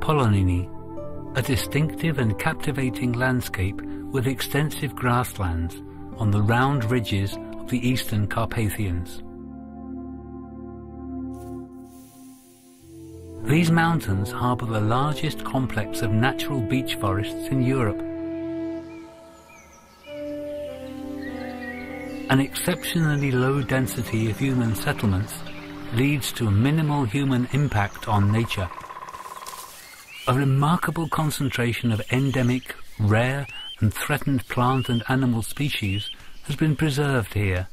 Apollonie, a distinctive and captivating landscape with extensive grasslands on the round ridges of the eastern Carpathians. These mountains harbour the largest complex of natural beech forests in Europe. An exceptionally low density of human settlements leads to minimal human impact on nature. A remarkable concentration of endemic, rare and threatened plant and animal species has been preserved here.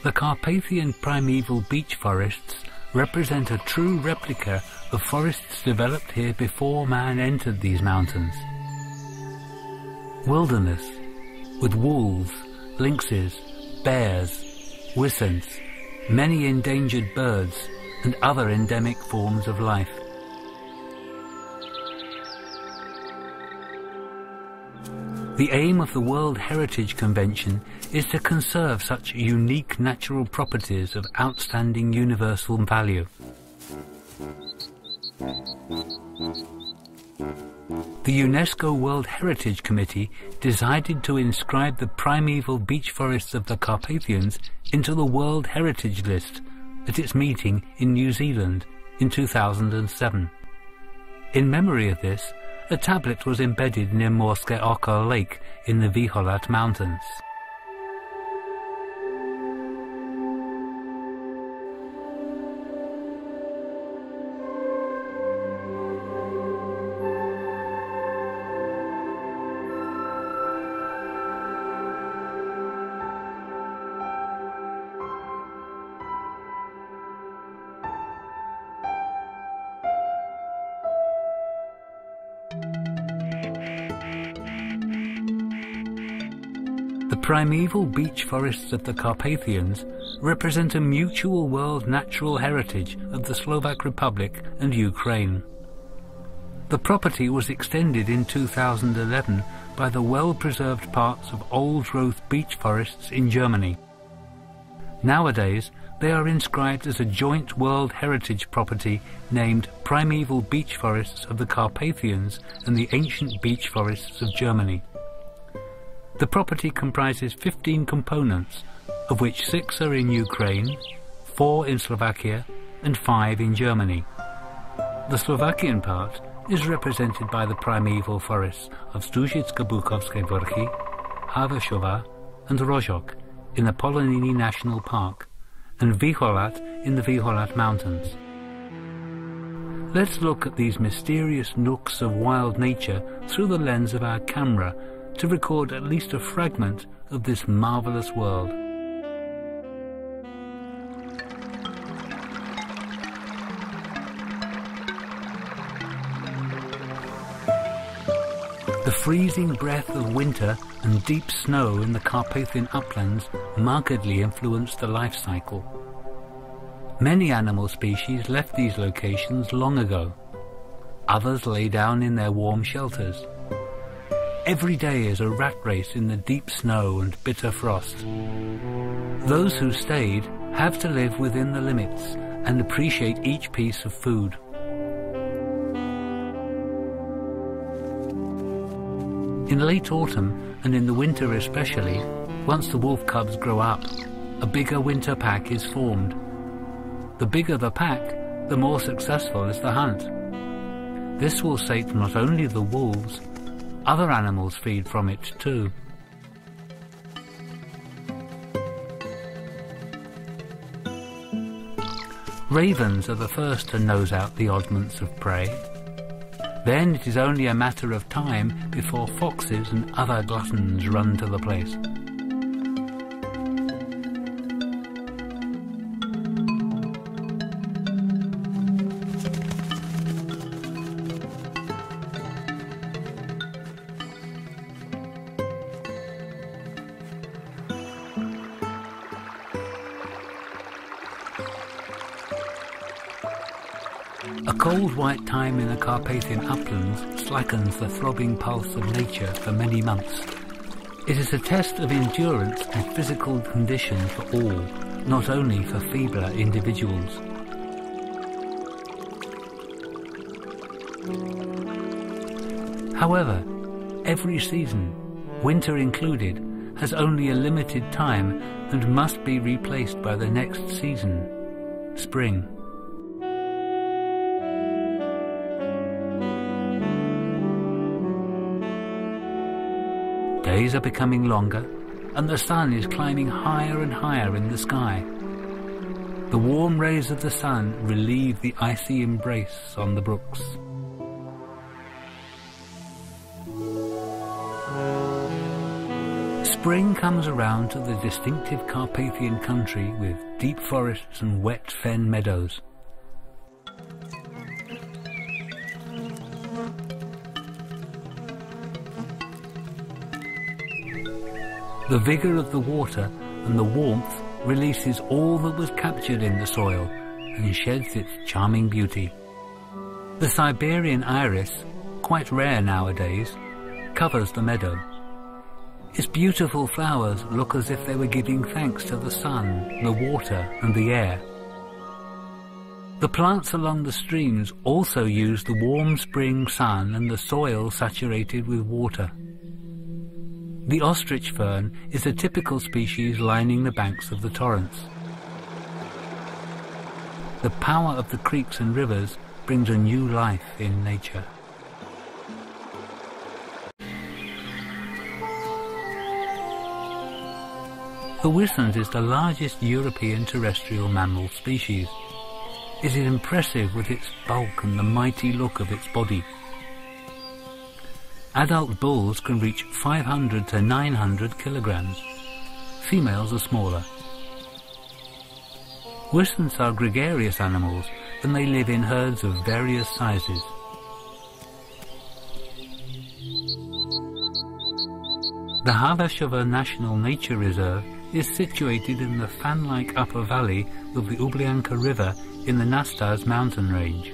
The Carpathian primeval beech forests represent a true replica of forests developed here before man entered these mountains. Wilderness, with wolves, lynxes, bears, wisents, many endangered birds, and other endemic forms of life. The aim of the World Heritage Convention is to conserve such unique natural properties of outstanding universal value. The UNESCO World Heritage Committee decided to inscribe the primeval beech forests of the Carpathians into the World Heritage List at its meeting in New Zealand in 2007. In memory of this, a tablet was embedded near Morske Oka Lake in the Viholat Mountains. The primeval beech forests of the Carpathians represent a mutual world natural heritage of the Slovak Republic and Ukraine. The property was extended in 2011 by the well-preserved parts of old-growth beech forests in Germany. Nowadays, they are inscribed as a joint World Heritage property named Primeval Beech Forests of the Carpathians and the Ancient Beech Forests of Germany. The property comprises 15 components, of which 6 are in Ukraine, 4 in Slovakia and 5 in Germany. The Slovakian part is represented by the primeval forests of Sukhitsa Vrchy, Havashova and Rozhok in the Apollonie National Park, and Viholat in the Viholat Mountains. Let's look at these mysterious nooks of wild nature through the lens of our camera to record at least a fragment of this marvelous world. The freezing breath of winter and deep snow in the Carpathian uplands markedly influenced the life cycle. Many animal species left these locations long ago. Others lay down in their warm shelters. Every day is a rat race in the deep snow and bitter frost. Those who stayed have to live within the limits and appreciate each piece of food. In late autumn and in the winter especially, once the wolf cubs grow up, a bigger winter pack is formed. The bigger the pack, the more successful is the hunt. This will sate not only the wolves, other animals feed from it too. Ravens are the first to nose out the oddments of prey. Then it is only a matter of time before foxes and other gluttons run to the place. A cold white time in the Carpathian uplands slackens the throbbing pulse of nature for many months. It is a test of endurance and physical condition for all, not only for feebler individuals. However, every season, winter included, has only a limited time and must be replaced by the next season, spring. Days are becoming longer, and the sun is climbing higher and higher in the sky. The warm rays of the sun relieve the icy embrace on the brooks. Spring comes around to the distinctive Carpathian country with deep forests and wet fen meadows. The vigour of the water and the warmth releases all that was captured in the soil and sheds its charming beauty. The Siberian iris, quite rare nowadays, covers the meadow. Its beautiful flowers look as if they were giving thanks to the sun, the water and the air. The plants along the streams also use the warm spring sun and the soil saturated with water. The ostrich fern is a typical species lining the banks of the torrents. The power of the creeks and rivers brings a new life in nature. The wisent is the largest European terrestrial mammal species. It is impressive with its bulk and the mighty look of its body. Adult bulls can reach 500 to 900 kilograms. Females are smaller. Wisents are gregarious animals and they live in herds of various sizes. The Havashova National Nature Reserve is situated in the fan-like upper valley of the Ublyanka River in the Nastaz mountain range.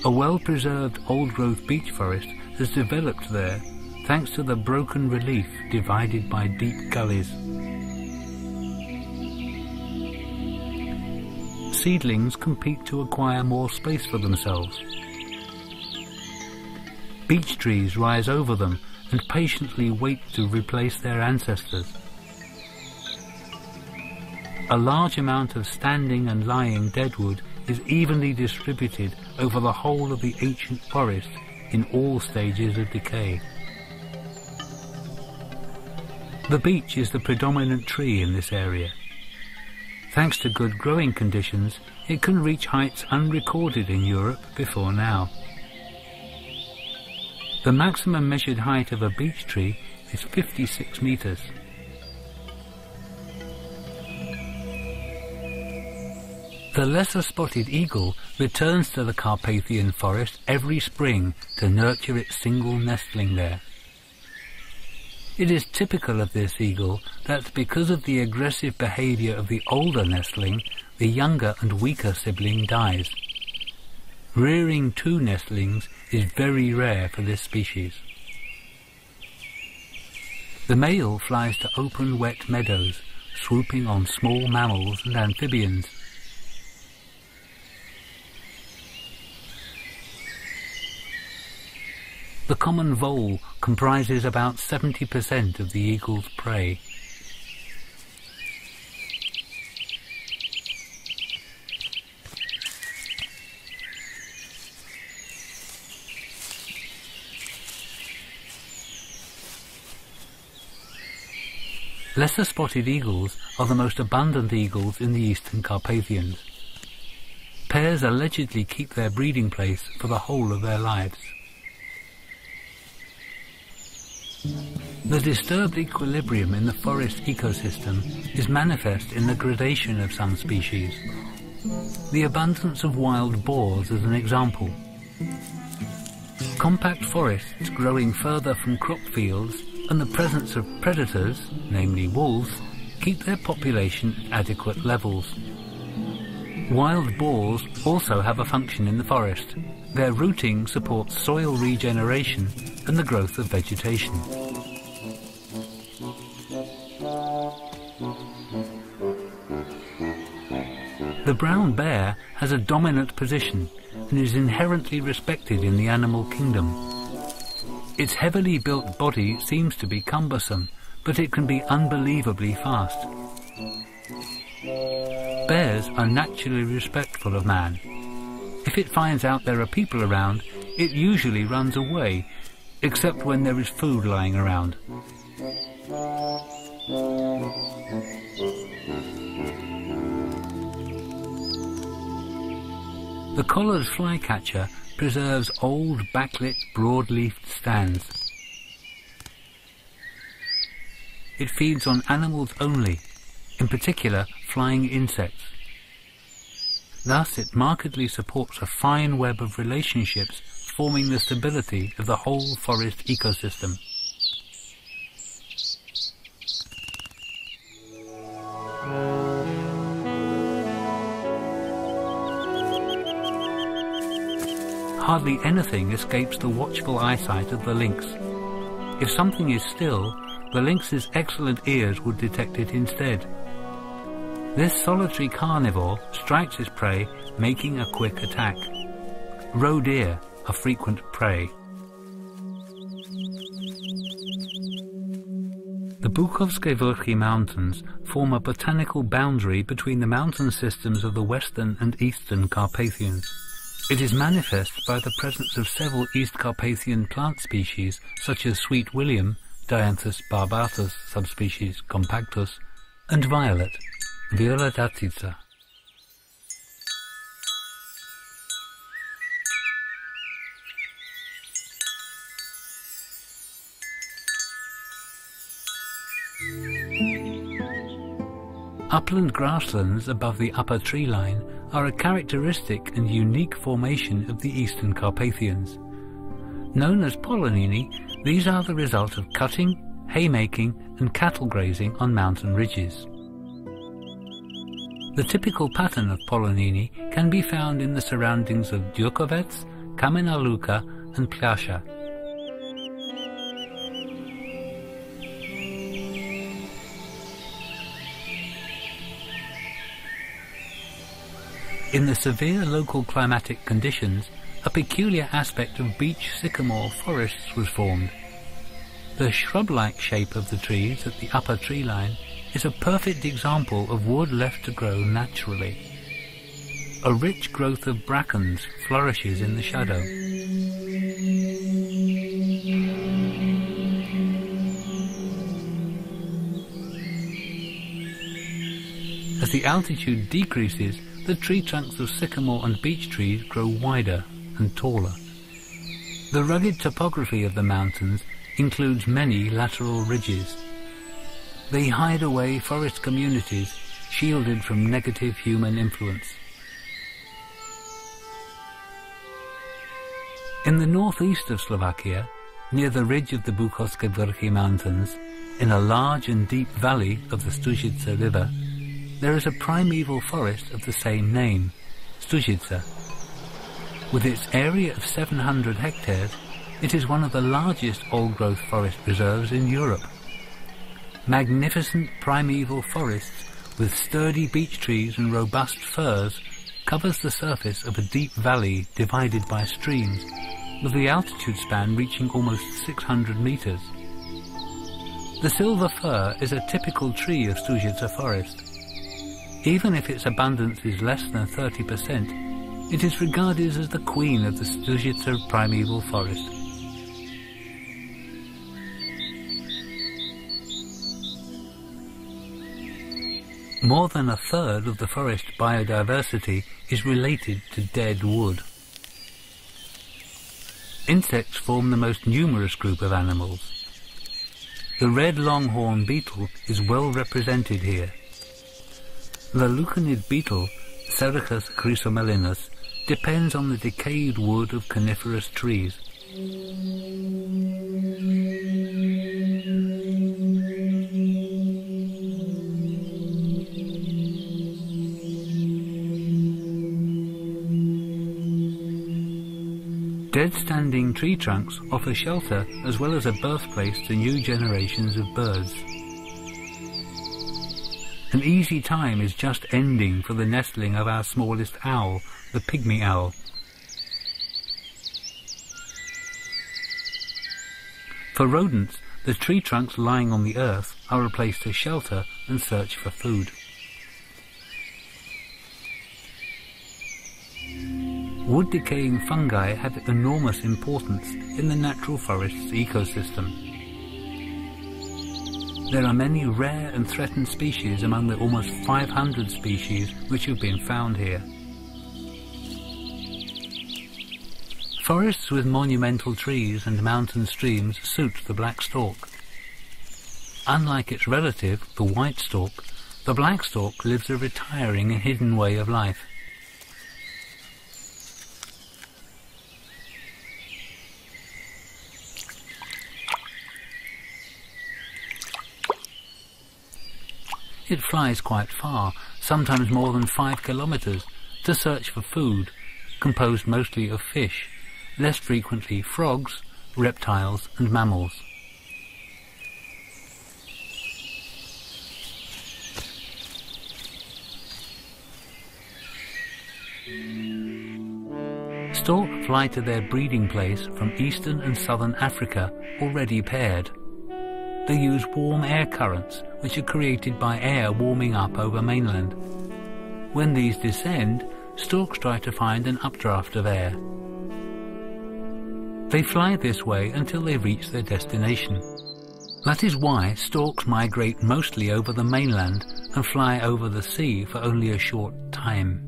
A well-preserved old-growth beech forest has developed there thanks to the broken relief divided by deep gullies. Seedlings compete to acquire more space for themselves. Beech trees rise over them and patiently wait to replace their ancestors. A large amount of standing and lying deadwood is evenly distributed over the whole of the ancient forest in all stages of decay. The beech is the predominant tree in this area. Thanks to good growing conditions, it can reach heights unrecorded in Europe before now. The maximum measured height of a beech tree is 56 meters. The lesser spotted eagle returns to the Carpathian forest every spring to nurture its single nestling there. It is typical of this eagle that because of the aggressive behavior of the older nestling, the younger and weaker sibling dies. Rearing two nestlings is very rare for this species. The male flies to open wet meadows, swooping on small mammals and amphibians. The common vole comprises about 70% of the eagle's prey. Lesser spotted eagles are the most abundant eagles in the eastern Carpathians. Pairs allegedly keep their breeding place for the whole of their lives. The disturbed equilibrium in the forest ecosystem is manifest in the gradation of some species. The abundance of wild boars is an example. Compact forests growing further from crop fields and the presence of predators, namely wolves, keep their population at adequate levels. Wild boars also have a function in the forest. Their rooting supports soil regeneration and the growth of vegetation. The brown bear has a dominant position and is inherently respected in the animal kingdom. Its heavily built body seems to be cumbersome, but it can be unbelievably fast. Bears are naturally respectful of man. If it finds out there are people around, it usually runs away, except when there is food lying around. The collared flycatcher preserves old backlit broad-leafed stands. It feeds on animals only, in particular flying insects. Thus it markedly supports a fine web of relationships forming the stability of the whole forest ecosystem. Hardly anything escapes the watchful eyesight of the lynx. If something is still, the lynx's excellent ears would detect it instead. This solitary carnivore strikes its prey, making a quick attack. Roe deer are frequent prey. The Bukovske Vrchy Mountains form a botanical boundary between the mountain systems of the western and eastern Carpathians. It is manifest by the presence of several East Carpathian plant species such as Sweet William, Dianthus barbatus subspecies compactus, and violet, Viola datsitsa. Upland grasslands above the upper tree line are a characteristic and unique formation of the Eastern Carpathians. Known as polonini, these are the result of cutting, haymaking and cattle grazing on mountain ridges. The typical pattern of polonini can be found in the surroundings of Djurkovec, Kamena Luka and Plasha. In the severe local climatic conditions, a peculiar aspect of beech sycamore forests was formed. The shrub-like shape of the trees at the upper tree line is a perfect example of wood left to grow naturally. A rich growth of brackens flourishes in the shadow. As the altitude decreases, the tree trunks of sycamore and beech trees grow wider and taller. The rugged topography of the mountains includes many lateral ridges. They hide away forest communities shielded from negative human influence. In the northeast of Slovakia, near the ridge of the Bukovske Vrchy Mountains, in a large and deep valley of the Sukhitsa River, there is a primeval forest of the same name, Sukhitsa. With its area of 700 hectares, it is one of the largest old-growth forest reserves in Europe. Magnificent primeval forests with sturdy beech trees and robust firs covers the surface of a deep valley divided by streams, with the altitude span reaching almost 600 meters. The silver fir is a typical tree of Sukhitsa Forest. Even if its abundance is less than 30%, it is regarded as the queen of the Sukhitsa primeval forest. More than a third of the forest biodiversity is related to dead wood. Insects form the most numerous group of animals. The red longhorn beetle is well represented here. The leuconid beetle, Cercus chrysomelinus, depends on the decayed wood of coniferous trees. Dead-standing tree trunks offer shelter as well as a birthplace to new generations of birds. An easy time is just ending for the nestling of our smallest owl, the pygmy owl. For rodents, the tree trunks lying on the earth are a place to shelter and search for food. Wood-decaying fungi have enormous importance in the natural forest's ecosystem. There are many rare and threatened species among the almost 500 species which have been found here. Forests with monumental trees and mountain streams suit the blackstalk. Unlike its relative, the whitestalk, the blackstalk lives a retiring and hidden way of life. It flies quite far, sometimes more than 5 kilometers, to search for food, composed mostly of fish, less frequently frogs, reptiles and mammals. Stork fly to their breeding place from eastern and southern Africa already paired. They use warm air currents, which are created by air warming up over mainland. When these descend, storks try to find an updraft of air. They fly this way until they reach their destination. That is why storks migrate mostly over the mainland and fly over the sea for only a short time.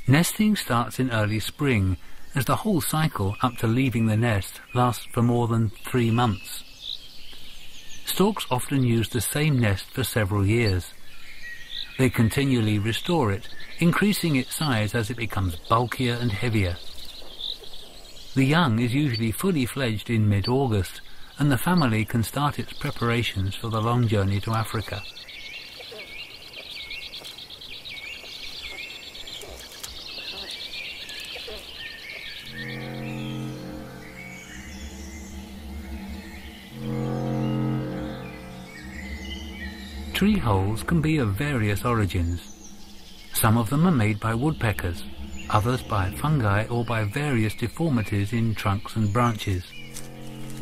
Nesting starts in early spring, as the whole cycle up to leaving the nest lasts for more than 3 months. Storks often use the same nest for several years. They continually restore it, increasing its size as it becomes bulkier and heavier. The young is usually fully fledged in mid-August, and the family can start its preparations for the long journey to Africa. Tree holes can be of various origins. Some of them are made by woodpeckers, others by fungi or by various deformities in trunks and branches.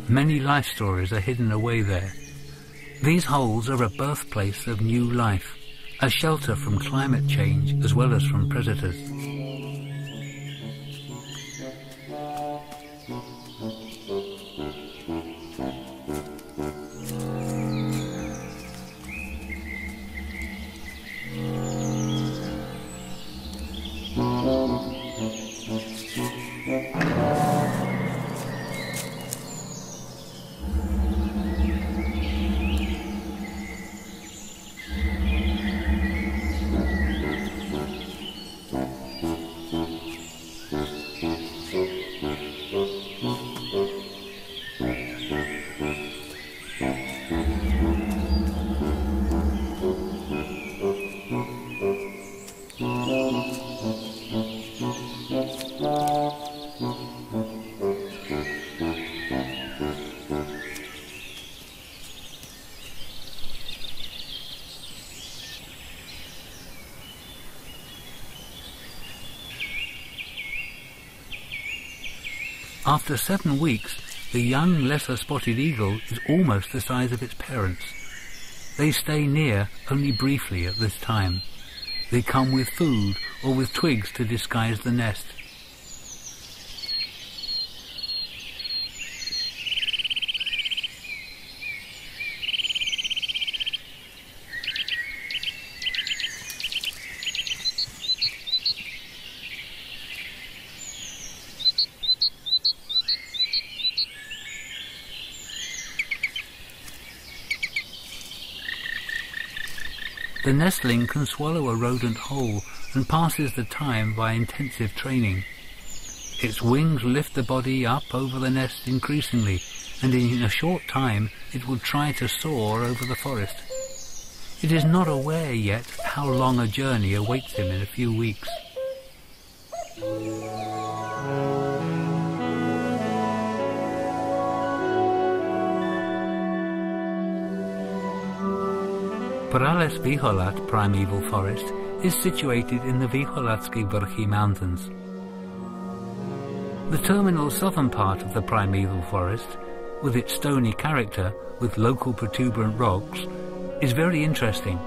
Many life stories are hidden away there. These holes are a birthplace of new life, a shelter from climate change as well as from predators. After 7 weeks, the young lesser-spotted eagle is almost the size of its parents. They stay near only briefly at this time. They come with food or with twigs to disguise the nest. The nestling can swallow a rodent whole and passes the time by intensive training. Its wings lift the body up over the nest increasingly, and in a short time it will try to soar over the forest. It is not aware yet how long a journey awaits him in a few weeks. Prales Viholat Primeval Forest is situated in the Viholatski Vrchy Mountains. The terminal southern part of the primeval forest, with its stony character with local protuberant rocks, is very interesting.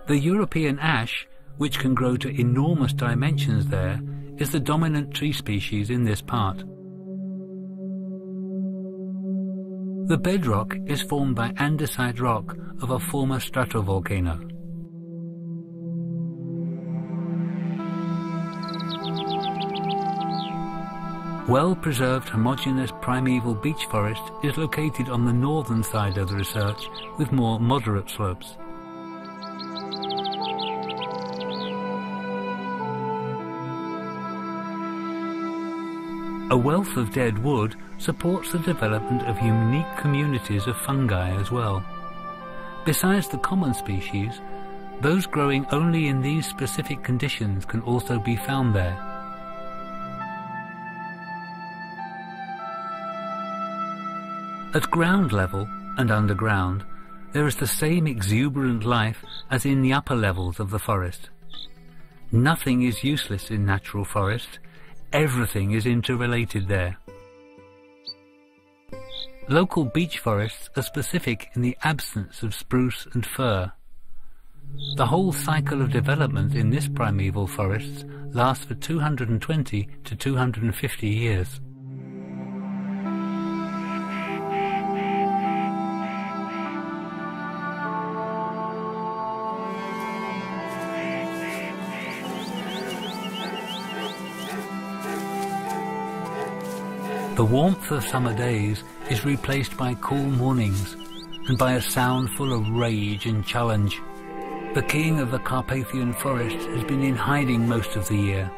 The European ash, which can grow to enormous dimensions there, is the dominant tree species in this part. The bedrock is formed by andesite rock of a former stratovolcano. Well-preserved homogeneous primeval beech forest is located on the northern side of the research with more moderate slopes. A wealth of dead wood supports the development of unique communities of fungi as well. Besides the common species, those growing only in these specific conditions can also be found there. At ground level and underground, there is the same exuberant life as in the upper levels of the forest. Nothing is useless in natural forest. Everything is interrelated there. Local beech forests are specific in the absence of spruce and fir. The whole cycle of development in this primeval forest lasts for 220 to 250 years. The warmth of summer days is replaced by cool mornings and by a sound full of rage and challenge. The king of the Carpathian forest has been in hiding most of the year.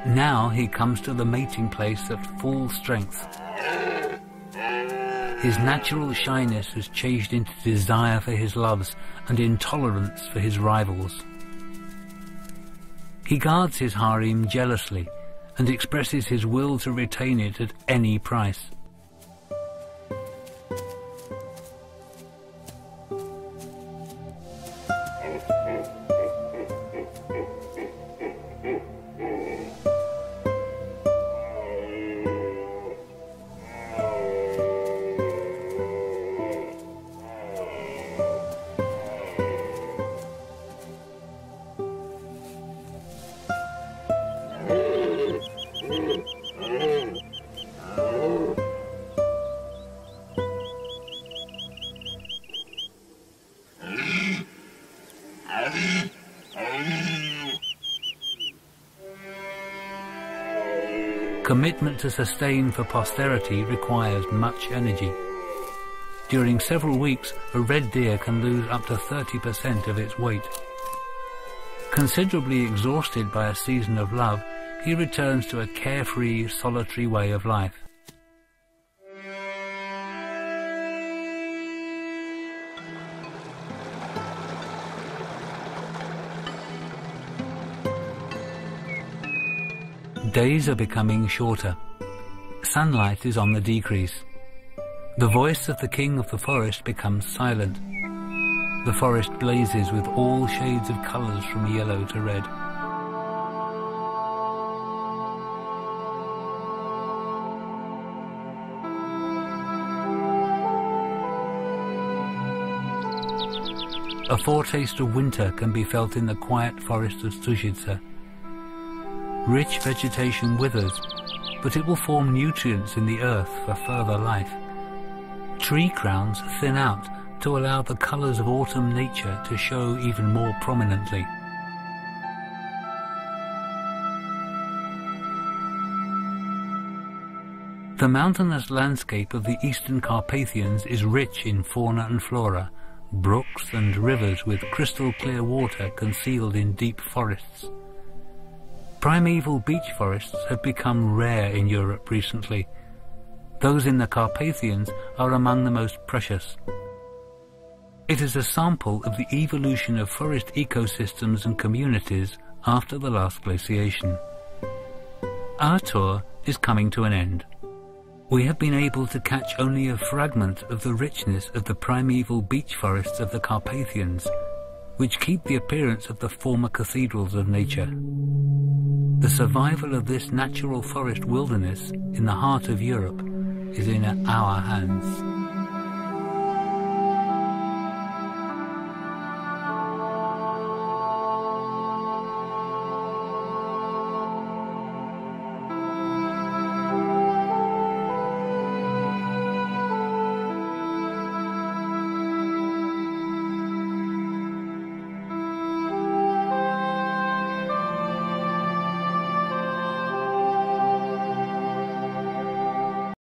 Now he comes to the mating place at full strength. His natural shyness has changed into desire for his loves and intolerance for his rivals. He guards his harem jealously and expresses his will to retain it at any price. Commitment to sustain for posterity requires much energy. During several weeks, a red deer can lose up to 30% of its weight. Considerably exhausted by a season of love, he returns to a carefree, solitary way of life. Days are becoming shorter. Sunlight is on the decrease. The voice of the king of the forest becomes silent. The forest blazes with all shades of colours from yellow to red. A foretaste of winter can be felt in the quiet forest of Sukhitsa. Rich vegetation withers, but it will form nutrients in the earth for further life. Tree crowns thin out to allow the colours of autumn nature to show even more prominently. The mountainous landscape of the eastern Carpathians is rich in fauna and flora, brooks and rivers with crystal clear water concealed in deep forests. Primeval beech forests have become rare in Europe recently. Those in the Carpathians are among the most precious. It is a sample of the evolution of forest ecosystems and communities after the last glaciation. Our tour is coming to an end. We have been able to catch only a fragment of the richness of the primeval beech forests of the Carpathians, which keep the appearance of the former cathedrals of nature. The survival of this natural forest wilderness in the heart of Europe is in our hands.